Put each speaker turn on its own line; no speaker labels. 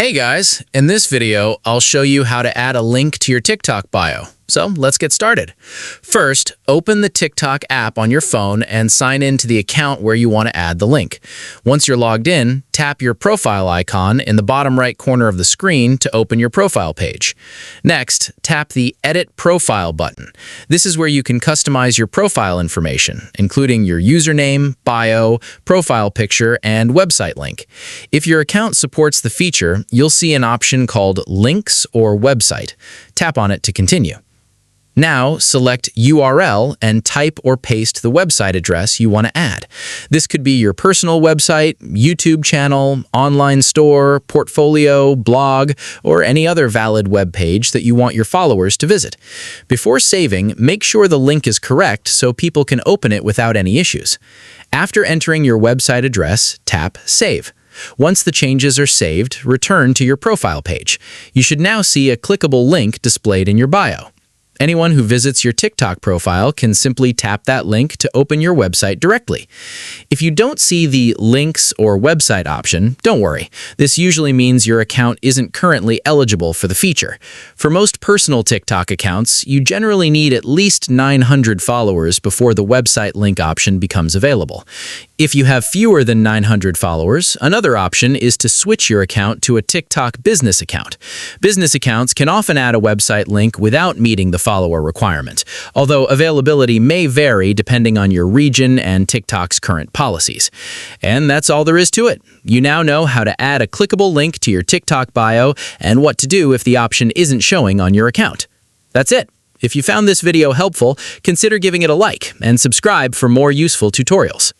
Hey guys, in this video, I'll show you how to add a link to your TikTok bio. So let's get started. First, open the TikTok app on your phone and sign in to the account where you want to add the link. Once you're logged in, tap your profile icon in the bottom right corner of the screen to open your profile page. Next, tap the Edit Profile button. This is where you can customize your profile information, including your username, bio, profile picture, and website link. If your account supports the feature, you'll see an option called Links or Website. Tap on it to continue. Now, select URL and type or paste the website address you want to add. This could be your personal website, YouTube channel, online store, portfolio, blog, or any other valid web page that you want your followers to visit. Before saving, make sure the link is correct so people can open it without any issues. After entering your website address, tap Save. Once the changes are saved, return to your profile page. You should now see a clickable link displayed in your bio. Anyone who visits your TikTok profile can simply tap that link to open your website directly. If you don't see the Links or Website option, don't worry. This usually means your account isn't currently eligible for the feature. For most personal TikTok accounts, you generally need at least 900 followers before the website link option becomes available. If you have fewer than 900 followers, another option is to switch your account to a TikTok business account. Business accounts can often add a website link without meeting the follower requirement, although availability may vary depending on your region and TikTok's current policies. And that's all there is to it. You now know how to add a clickable link to your TikTok bio and what to do if the option isn't showing on your account. That's it. If you found this video helpful, consider giving it a like and subscribe for more useful tutorials.